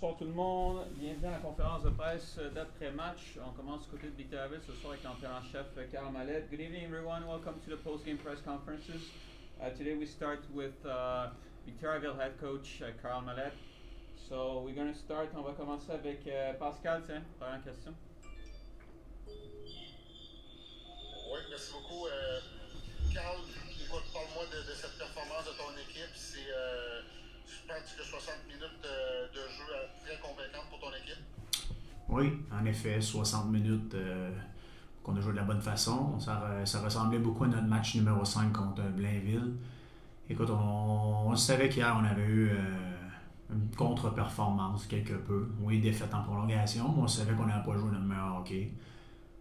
Bonsoir tout le monde, bienvenue à la conférence de presse d'après-match. On commence du côté de Victoriaville ce soir avec l'entraîneur-chef Carl Mallette. Good evening everyone, welcome to the post-game press conferences. Today we start with Victoriaville head coach Carl Mallette. So we're going to start, on va commencer avec Pascal, tiens, première question. Oui, merci beaucoup. Carl, écoute, parle-moi de cette performance de ton équipe. Je pense que 60 minutes de jeu très convaincantes pour ton équipe. Oui, en effet, 60 minutes qu'on a joué de la bonne façon. Ça ressemblait beaucoup à notre match numéro 5 contre Blainville. Écoute, on savait qu'hier, on avait eu une contre-performance quelque peu. Oui, défaite en prolongation, mais on savait qu'on n'avait pas joué notre meilleur hockey.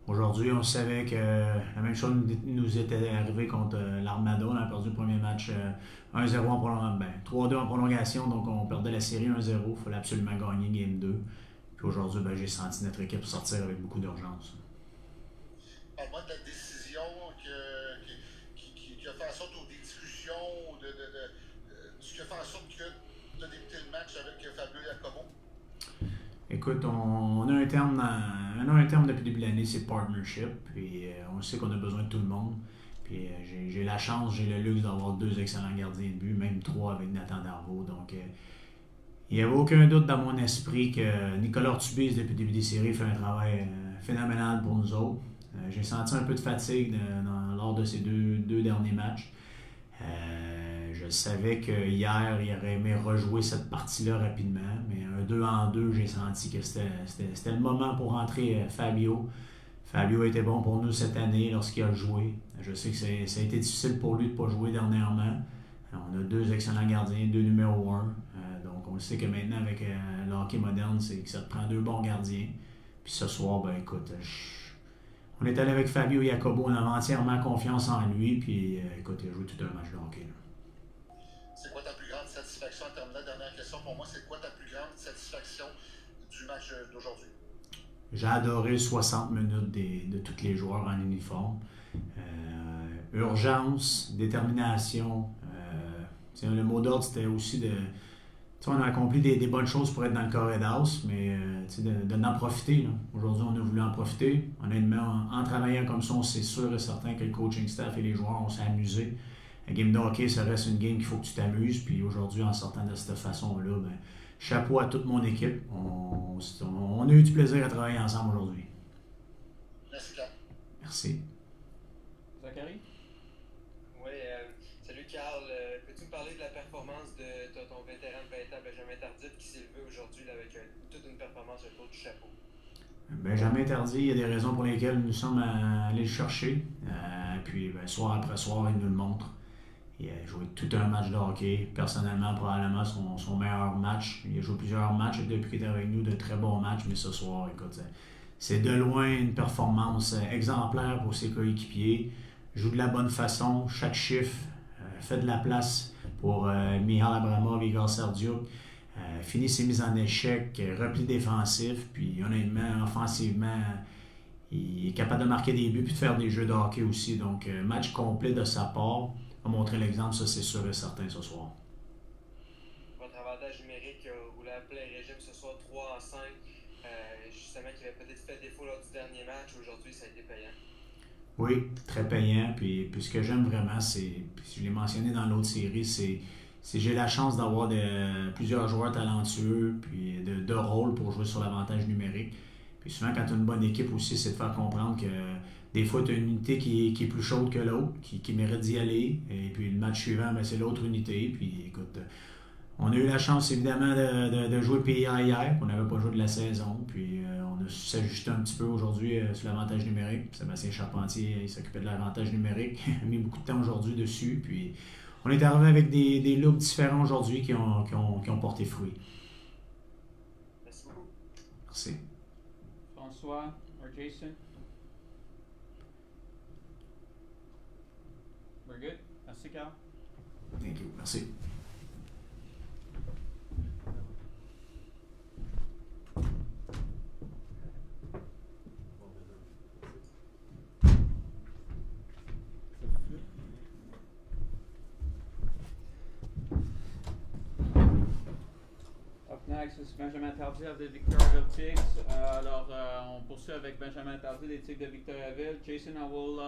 Aujourd'hui, on savait que la même chose nous était arrivée contre l'Armada. On a perdu le premier match 1-0 en prolongation, 3-2 en prolongation, donc on perdait la série 1-0. Il fallait absolument gagner Game 2. Puis aujourd'hui, j'ai senti notre équipe sortir avec beaucoup d'urgence. Parle-moi de la décision qui a fait en sorte, ou des discussions, de ce qui a fait en sorte que tu as débuté le match avec Fabio Jacobo. Écoute, on a un terme depuis le début de l'année, c'est partnership. Puis on sait qu'on a besoin de tout le monde. Puis j'ai la chance, j'ai le luxe d'avoir 2 excellents gardiens de but, même 3 avec Nathan Darvaux. Donc il n'y avait aucun doute dans mon esprit que Nicolas Ortubis, depuis le début des séries, fait un travail phénoménal pour nous autres. J'ai senti un peu de fatigue lors de ces deux derniers matchs. Je savais qu'hier, il aurait aimé rejouer cette partie-là rapidement, mais un 2-en-2, j'ai senti que c'était le moment pour rentrer Fabio. Fabio était bon pour nous cette année lorsqu'il a joué. Je sais que ça a été difficile pour lui de ne pas jouer dernièrement. On a 2 excellents gardiens, 2 numéros 1. Donc on sait que maintenant, avec le hockey moderne, c'est que ça te prend 2 bons gardiens. Puis ce soir, écoute, on est allé avec Fabio Jacobo, on avait entièrement confiance en lui. Puis écoute, il a joué tout un match de hockey. C'est quoi ta plus grande satisfaction en termes de la dernière question pour moi? C'est quoi ta plus grande satisfaction du match d'aujourd'hui? J'ai adoré 60 minutes de tous les joueurs en uniforme. Urgence, détermination. Le mot d'ordre, c'était aussi de... on a accompli des bonnes choses pour être dans le carré d'as, mais d'en profiter. Là. Aujourd'hui, on a voulu en profiter. Honnêtement, en travaillant comme ça, c'est sûr et certain que le coaching staff et les joueurs, on s'est amusés. La game de hockey, ça reste une game qu'il faut que tu t'amuses. Puis aujourd'hui, en sortant de cette façon-là, chapeau à toute mon équipe. On a eu du plaisir à travailler ensemble aujourd'hui. Merci, Carl. Merci. Zachary? Oui, salut Carl. Peux-tu me parler de la performance de ton vétéran de 20 ans, Benjamin Tardif, qui s'est levé aujourd'hui avec toute une performance autour du chapeau? Benjamin Tardif, il y a des raisons pour lesquelles nous sommes allés le chercher. Puis, soir après soir, il nous le montre. Il a joué tout un match de hockey. Personnellement, probablement son meilleur match. Il a joué plusieurs matchs depuis qu'il était avec nous, de très bons matchs. Mais ce soir, écoute, c'est de loin une performance exemplaire pour ses coéquipiers. Il joue de la bonne façon. Chaque chiffre fait de la place pour Michal Abramov et Igor Serdiuk. Finit ses mises en échec, repli défensif. Puis honnêtement, offensivement, il est capable de marquer des buts et de faire des jeux de hockey aussi. Donc, match complet de sa part. On va montrer l'exemple, ça c'est sûr et certain ce soir. Votre avantage numérique, vous l'appelez régime ce soir 3-5, justement qui avait peut-être fait défaut lors du dernier match. Aujourd'hui, ça a été payant. Oui, très payant. Puis ce que j'aime vraiment, puis je l'ai mentionné dans l'autre série, c'est j'ai la chance d'avoir plusieurs joueurs talentueux puis de rôle pour jouer sur l'avantage numérique. Puis souvent, quand tu as une bonne équipe aussi, c'est de faire comprendre que des fois, tu as une unité qui est plus chaude que l'autre, qui mérite d'y aller. Et puis le match suivant, c'est l'autre unité. Puis écoute, on a eu la chance évidemment de jouer PIA hier, qu'on n'avait pas joué de la saison. Puis on a su s'ajuster un petit peu aujourd'hui sur l'avantage numérique. Puis Sébastien Charpentier, il s'occupait de l'avantage numérique. Il a mis beaucoup de temps aujourd'hui dessus. Puis on est arrivé avec des looks différents aujourd'hui qui ont porté fruit. Merci beaucoup. Merci. François or Jason? We're good? Merci, Carl. Thank you. Merci. Up next. Alex, c'est Benjamin Tardif des Victoriaville Tigres. Alors, on poursuit avec Benjamin Tardif des Tigres de Victoriaville. Jason, I will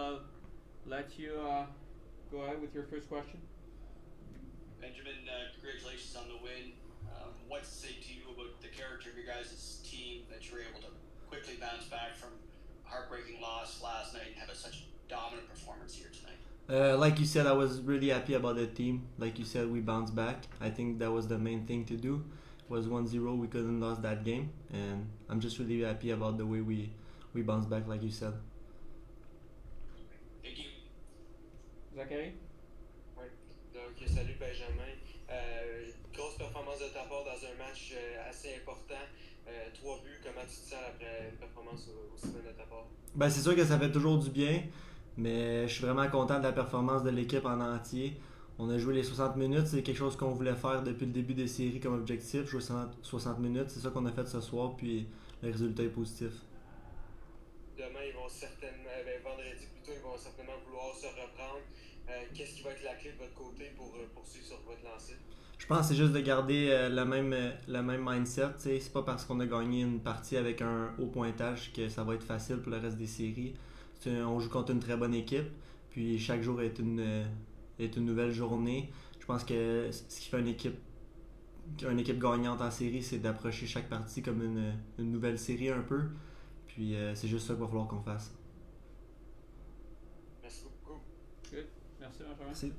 let you go ahead with your first question. Benjamin, congratulations on the win. What's it say to you about the character of your guys' team that you were able to quickly bounce back from a heartbreaking loss last night and have such a dominant performance here tonight? Like you said, I was really happy about the team. Like you said, we bounced back. I think that was the main thing to do. It was 1-0, we couldn't lose that game. And I'm just really happy about the way we bounced back, like you said. Thank you. Zachary? Oui. Donc, salut Benjamin. Grosse performance de ta part dans un match assez important. 3 buts, comment tu te sens après une performance aussi bonne de ta part? Ben, c'est sûr que ça fait toujours du bien, mais je suis vraiment content de la performance de l'équipe en entier. On a joué les 60 minutes, c'est quelque chose qu'on voulait faire depuis le début des séries comme objectif, jouer 60 minutes, c'est ça qu'on a fait ce soir, puis le résultat est positif. Demain, ils vont certainement, vendredi plutôt, ils vont certainement vouloir se reprendre. Qu'est-ce qui va être la clé de votre côté pour poursuivre sur votre lancée? Je pense que c'est juste de garder le même mindset. T'sais. C'est pas parce qu'on a gagné une partie avec un haut pointage que ça va être facile pour le reste des séries. On joue contre une très bonne équipe, puis chaque jour est une nouvelle journée. Je pense que ce qui fait une équipe gagnante en série, c'est d'approcher chaque partie comme une nouvelle série un peu. Puis c'est juste ça qu'il va falloir qu'on fasse. Merci beaucoup. Good. Merci, Benjamin. Merci.